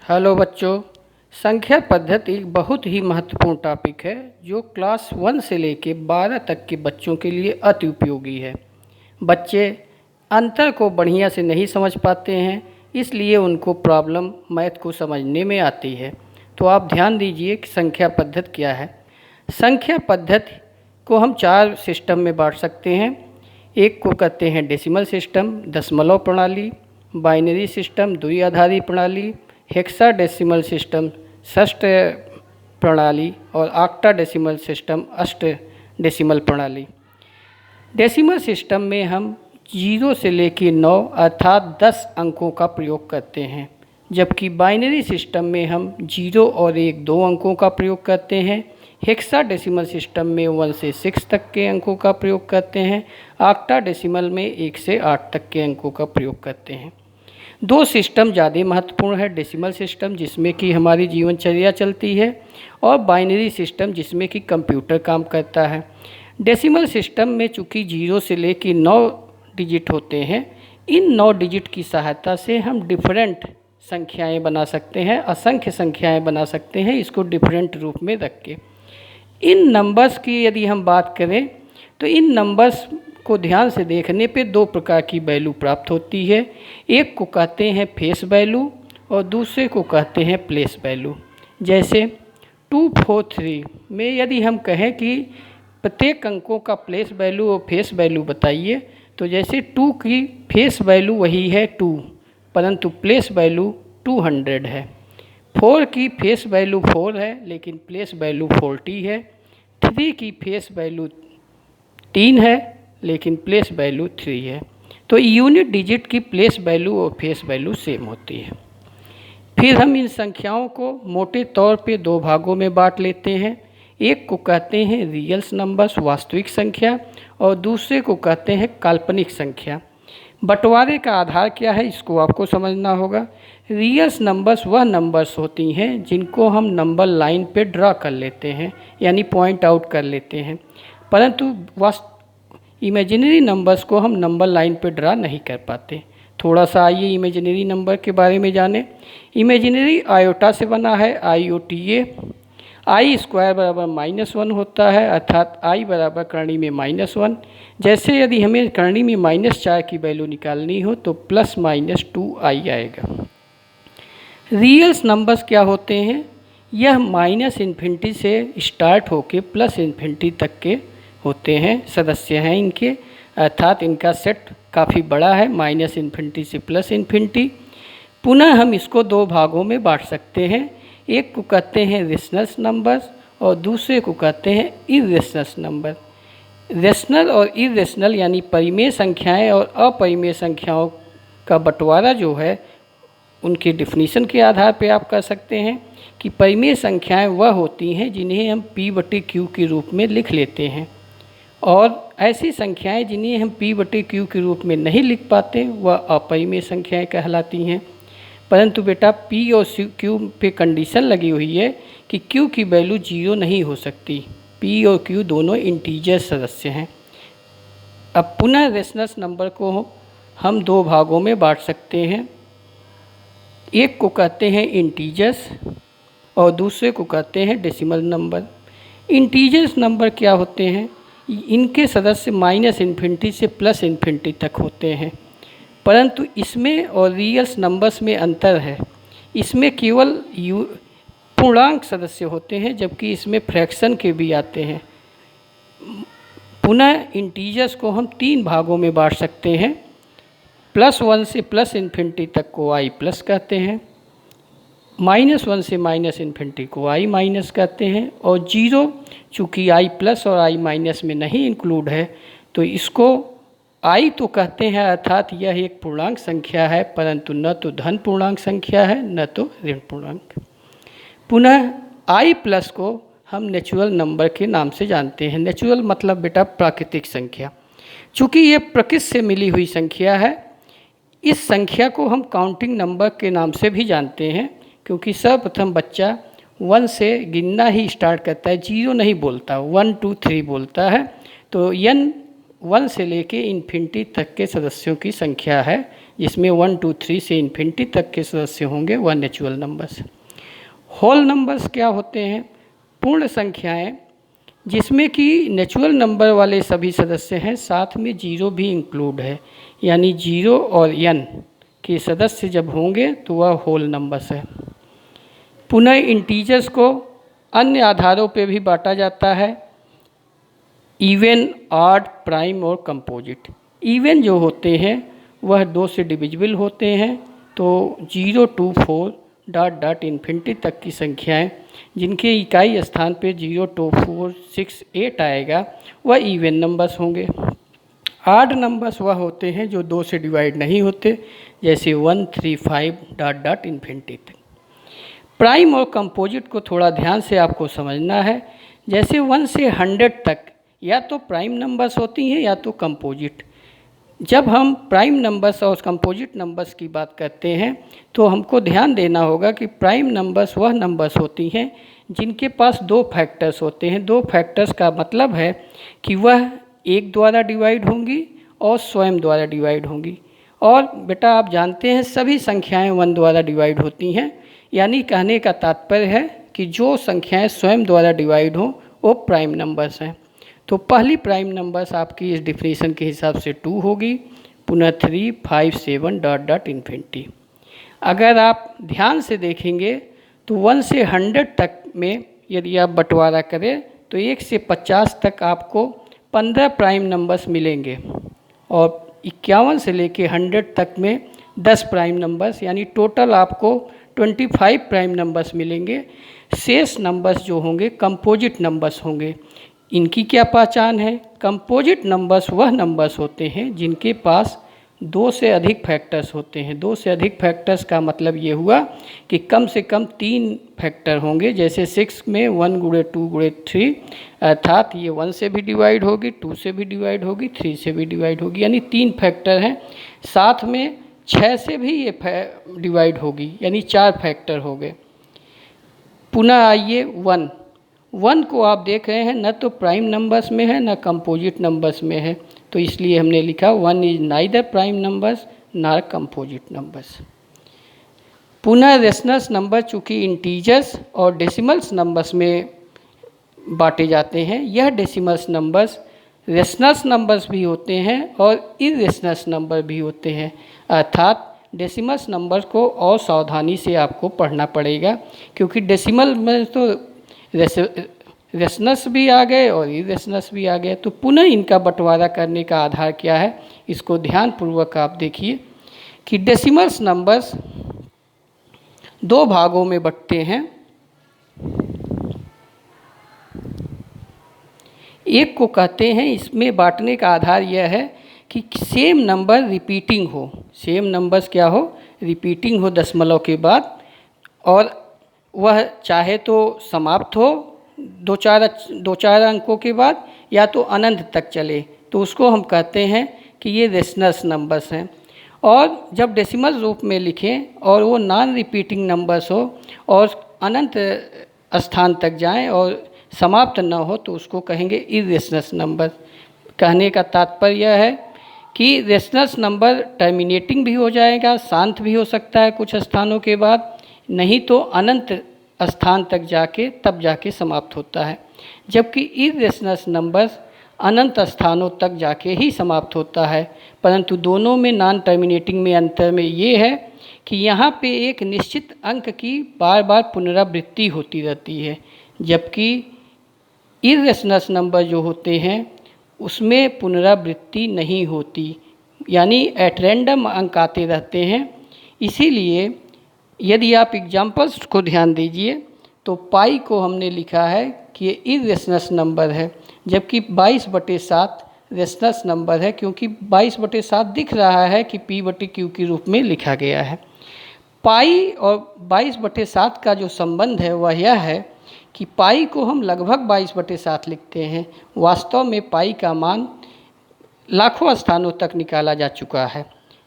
Hello बच्चों। संख्या पद्धति एक बहुत ही महत्वपूर्ण टॉपिक है जो क्लास 1 से लेकर 12 तक के बच्चों के लिए अति उपयोगी है। बच्चे अंतर को बढ़िया से नहीं समझ पाते हैं, इसलिए उनको प्रॉब्लम मैथ को समझने में आती है। तो आप ध्यान दीजिए कि संख्या पद्धति क्या है। संख्या पद्धति को हम 4 सिस्टम में बांट सकते हैं। एक को कहते हैं डेसिमल सिस्टम, दशमलव प्रणाली, बाइनरी सिस्टम, द्विआधारी प्रणाली, हेक्साडेसिमल सिस्टम, षष्ठ प्रणाली और ऑक्टाडेसिमल सिस्टम, अष्ट डेसिमल प्रणाली। डेसिमल सिस्टम में हम 0 से लेकर 9 अर्थात 10 अंकों का प्रयोग करते हैं, जबकि बाइनरी सिस्टम में हम 0 और 1 2 अंकों का प्रयोग करते हैं। हेक्साडेसिमल सिस्टम में 1 से 6 तक के अंकों का प्रयोग करते हैं। ऑक्टाडेसिमल में 1 से 8 तक के अंकों का प्रयोग करते हैं। 2 सिस्टम ज़्यादा महत्वपूर्ण है, डेसिमल सिस्टम जिसमें कि हमारी जीवनचर्या चलती है और बाइनरी सिस्टम जिसमें कि कंप्यूटर काम करता है। डेसिमल सिस्टम में चूँकि 0 से लेकर 9 डिजिट होते हैं, इन 9 डिजिट की सहायता से हम डिफरेंट संख्याएं बना सकते हैं, असंख्य संख्याएं बना सकते हैं, इसको डिफरेंट रूप में रख के। इन नंबर्स की यदि हम बात करें तो इन नंबर्स को ध्यान से देखने पे 2 प्रकार की वैल्यू प्राप्त होती है। एक को कहते हैं फेस वैल्यू और दूसरे को कहते हैं प्लेस वैल्यू। जैसे 243 में यदि हम कहें कि प्रत्येक अंकों का प्लेस वैल्यू और फेस वैल्यू बताइए, तो जैसे 2 की फेस वैल्यू वही है 2, परंतु प्लेस वैल्यू 200 है। 4 की फेस वैल्यू 4 है लेकिन प्लेस वैल्यू 40 है। 3 की फेस वैल्यू 3 है लेकिन प्लेस वैल्यू 3 है। तो यूनिट डिजिट की प्लेस वैल्यू और फेस वैल्यू सेम होती है। फिर हम इन संख्याओं को मोटे तौर पे 2 भागों में बांट लेते हैं। एक को कहते हैं रियल्स नंबर्स, वास्तविक संख्या, और दूसरे को कहते हैं काल्पनिक संख्या। बंटवारे का आधार क्या है, इसको आपको समझना होगा। रियल्स नंबर्स वह नंबर्स होती हैं जिनको हम नंबर लाइन पे ड्रा कर लेते हैं, यानी पॉइंट आउट कर लेते हैं, परंतु इमेजिनरी नंबर्स को हम नंबर लाइन पे ड्रा नहीं कर पाते। थोड़ा सा आइए इमेजिनरी नंबर के बारे में जानें। इमेजिनरी आयोटा से बना है, IOTA। आई स्क्वायर बराबर -1 होता है, अर्थात आई बराबर करणी में -1। जैसे यदि हमें करणी में -4 की वैल्यू निकालनी हो तो ±2i आएगा। रियल्स नंबर्स क्या होते हैं? यह -इन्फिनिटी से स्टार्ट होके +इन्फिनिटी तक के होते हैं, सदस्य हैं इनके, अर्थात इनका सेट काफ़ी बड़ा है, -इन्फिनिटी से +इन्फिनिटी। पुनः हम इसको 2 भागों में बांट सकते हैं। एक को कहते हैं रेशनल नंबर्स और दूसरे को कहते हैं इरेशनल नंबर। रेशनल और इरेशनल यानी परिमेय संख्याएं और अपरिमेय संख्याओं का बंटवारा जो है, उनके डिफिनीशन के आधार पर आप कर सकते हैं कि परिमेय संख्याएं वह होती हैं जिन्हें हम P/Q के रूप में लिख लेते हैं, और ऐसी संख्याएं जिन्हें हम P/Q के रूप में नहीं लिख पाते वह अपरिमेय संख्याएं कहलाती हैं। परंतु बेटा P और Q पे कंडीशन लगी हुई है कि Q की वैल्यू 0 नहीं हो सकती। P और Q दोनों इंटीजर सदस्य हैं। अब पुनः रेशनल नंबर को हम 2 भागों में बांट सकते हैं। एक को कहते हैं इंटीजर्स और दूसरे को कहते हैं डेसिमल नंबर। इंटीजर्स नंबर क्या होते हैं? इनके सदस्य -इन्फिनिटी से +इन्फिनिटी तक होते हैं, परंतु इसमें और रियल्स नंबर्स में अंतर है। इसमें केवल पूर्णांक सदस्य होते हैं, जबकि इसमें फ्रैक्शन के भी आते हैं। पुनः इंटीजर्स को हम 3 भागों में बांट सकते हैं। +1 से +इन्फिनिटी तक को i+ कहते हैं, -1 से -इन्फिनिटी को i- कहते हैं, और 0 चूँकि i+ और i- में नहीं इंक्लूड है तो इसको i तो कहते हैं, अर्थात यह एक पूर्णांक संख्या है, परंतु न तो धन पूर्णांक संख्या है न तो ऋण पूर्णांक। पुनः i+ को हम नेचुरल नंबर के नाम से जानते हैं। नेचुरल मतलब बेटा प्राकृतिक संख्या। चूँकि ये प्रकृति से मिली हुई संख्या है, इस संख्या को हम काउंटिंग नंबर के नाम से भी जानते हैं, क्योंकि सर्वप्रथम बच्चा 1 से गिनना ही स्टार्ट करता है, 0 नहीं बोलता, 1 2 3 बोलता है। तो n 1 से लेके इन्फिनिटी तक के सदस्यों की संख्या है, जिसमें 1 2 3 से इन्फिनिटी तक के सदस्य होंगे वह नेचुरल नंबर्स। होल नंबर्स क्या होते हैं? पूर्ण संख्याएं जिसमें कि नेचुरल नंबर वाले सभी सदस्य हैं, साथ में जीरो भी इंक्लूड है, यानी जीरो और n के सदस्य जब होंगे तो वह होल नंबर्स है। पुनः इंटीजर्स को अन्य आधारों पे भी बांटा जाता है, इवन, ऑड, प्राइम और कंपोजिट। इवन जो होते हैं वह 2 से डिविजिबल होते हैं, तो 0 2 4 डॉट डॉट इन्फिनिटी तक की संख्याएं जिनके इकाई स्थान पे 0 2 4 6 8 आएगा वह इवन नंबर्स होंगे। ऑड नंबर्स वह होते हैं जो 2 से डिवाइड नहीं होते, जैसे 1 3 5 डॉट डॉट इन्फिनिटी तक। प्राइम और कंपोजिट को थोड़ा ध्यान से आपको समझना है। जैसे 1 से 100 तक या तो प्राइम नंबर्स होती हैं या तो कंपोजिट। जब हम प्राइम नंबर्स और कंपोजिट नंबर्स की बात करते हैं तो हमको ध्यान देना होगा कि प्राइम नंबर्स वह नंबर्स होती हैं जिनके पास 2 फैक्टर्स होते हैं। 2 फैक्टर्स का मतलब है कि वह 1 द्वारा डिवाइड होंगी और स्वयं द्वारा डिवाइड होंगी। और बेटा आप जानते हैं सभी संख्याएं 1 द्वारा डिवाइड होती हैं, यानी कहने का तात्पर्य है कि जो संख्याएं स्वयं द्वारा डिवाइड हों वो प्राइम नंबर्स हैं। तो पहली प्राइम नंबर्स आपकी इस डिफिनीशन के हिसाब से 2 होगी, पुनः 3 5 7 डॉट डॉट इन्फिनिटी। अगर आप ध्यान से देखेंगे तो 1 से 100 तक में यदि आप बंटवारा करें तो 1 से 50 तक आपको 15 प्राइम नंबर्स मिलेंगे और 51 से लेके 100 तक में 10 प्राइम नंबर्स, यानी टोटल आपको 25 प्राइम नंबर्स मिलेंगे। शेष नंबर्स जो होंगे कंपोजिट नंबर्स होंगे। इनकी क्या पहचान है? कंपोजिट नंबर्स वह नंबर्स होते हैं जिनके पास 2 से अधिक फैक्टर्स होते हैं। 2 से अधिक फैक्टर्स का मतलब ये हुआ कि कम से कम 3 फैक्टर होंगे। जैसे 6 में 1 गुणे 2 गुणे 3, अर्थात ये 1 से भी डिवाइड होगी, 2 से भी डिवाइड होगी, 3 से भी डिवाइड होगी, यानी 3 फैक्टर हैं। साथ में 6 से भी ये डिवाइड होगी, यानी 4 फैक्टर हो गए। पुनः आइए 1 को आप देख रहे हैं न तो प्राइम नंबर्स में है न कंपोजिट नंबर्स में है, तो इसलिए हमने लिखा 1 is neither prime numbers nor composite numbers. पुनः रेशनल्स नंबर चूँकि इंटीजर्स और डेसिमल्स नंबर्स में बांटे जाते हैं, यह डेसिमल्स नंबर्स रेशनल्स नंबर्स भी होते हैं और इरेशनल्स नंबर भी होते हैं। अर्थात डेसिमल्स नंबर को और सावधानी से आपको पढ़ना पड़ेगा, क्योंकि डेसिमल में तो रेशनल्स भी आ गए और इरेशनल्स भी आ गए। तो पुनः इनका बंटवारा करने का आधार क्या है, इसको ध्यानपूर्वक आप देखिए कि डेसिमल्स नंबर्स 2 भागों में बंटते हैं। एक को कहते हैं, इसमें बांटने का आधार यह है कि सेम नंबर रिपीटिंग हो। सेम नंबर्स क्या हो? रिपीटिंग हो दशमलव के बाद, और वह चाहे तो समाप्त हो 2-4 अंकों के बाद या तो अनंत तक चले, तो उसको हम कहते हैं कि ये रेशनल्स नंबर्स हैं। और जब डेसिमल रूप में लिखें और वो नॉन रिपीटिंग नंबर्स हो और अनंत स्थान तक जाएं और समाप्त न हो तो उसको कहेंगे इरेशनल्स नंबर। कहने का तात्पर्य यह है कि रेशनल्स नंबर टर्मिनेटिंग भी हो जाएगा, शांत भी हो सकता है कुछ स्थानों के बाद, नहीं तो अनंत स्थान तक तब जाके समाप्त होता है। जबकि इरेशनल्स नंबर्स अनंत स्थानों तक जाके ही समाप्त होता है, परंतु दोनों में नॉन टर्मिनेटिंग में अंतर में ये है कि यहाँ पे एक निश्चित अंक की बार बार पुनरावृत्ति होती रहती है, जबकि इरेशनल्स नंबर जो होते हैं उसमें पुनरावृत्ति नहीं होती, यानी एट रैंडम अंक आते रहते हैं। इसीलिए यदि आप एग्जाम्पल्स को ध्यान दीजिए तो पाई को हमने लिखा है कि ये इरेशनल्स नंबर है, जबकि 22/7 रेशनल्स नंबर है, क्योंकि 22/7 दिख रहा है कि P/Q के रूप में लिखा गया है। पाई और 22/7 का जो संबंध है वह यह है कि पाई को हम लगभग 22/7 लिखते हैं, वास्तव में पाई का मान लाखों स्थानों तक निकाला जा चुका है,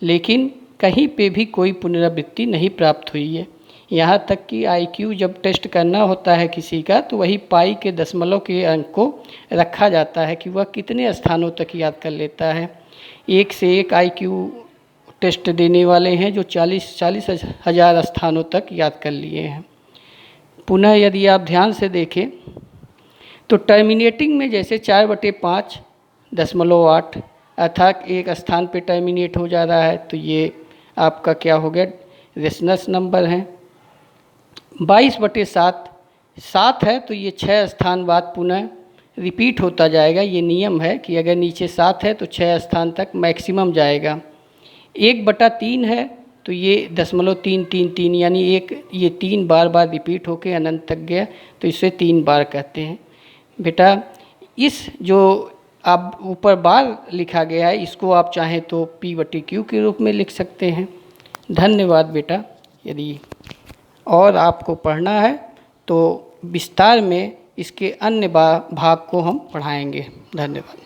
लेकिन कहीं पे भी कोई पुनरावृत्ति नहीं प्राप्त हुई है। यहाँ तक कि IQ जब टेस्ट करना होता है किसी का तो वही पाई के दशमलव के अंक को रखा जाता है कि वह कितने स्थानों तक याद कर लेता है। 1 से 1 IQ टेस्ट देने वाले हैं जो 40 हज़ार स्थानों तक याद कर लिए हैं। पुनः यदि आप ध्यान से देखें तो टर्मिनेटिंग में जैसे 4/5.8 अर्थात एक स्थान पे टर्मिनेट हो जा रहा है, तो ये आपका क्या हो गया, रेशनल नंबर है। 22/7 7 है तो ये 6 स्थान बाद पुनः रिपीट होता जाएगा। ये नियम है कि अगर नीचे 7 है तो 6 स्थान तक मैक्सिमम जाएगा। 1/3 है तो ये 0.333 यानी ये 3 बार रिपीट होके अनंत तक गया, तो इसे 3 बार कहते हैं। बेटा इस जो आप ऊपर बार लिखा गया है इसको आप चाहें तो P/Q के रूप में लिख सकते हैं। धन्यवाद बेटा। यदि और आपको पढ़ना है तो विस्तार में इसके अन्य भाग को हम पढ़ाएंगे। धन्यवाद।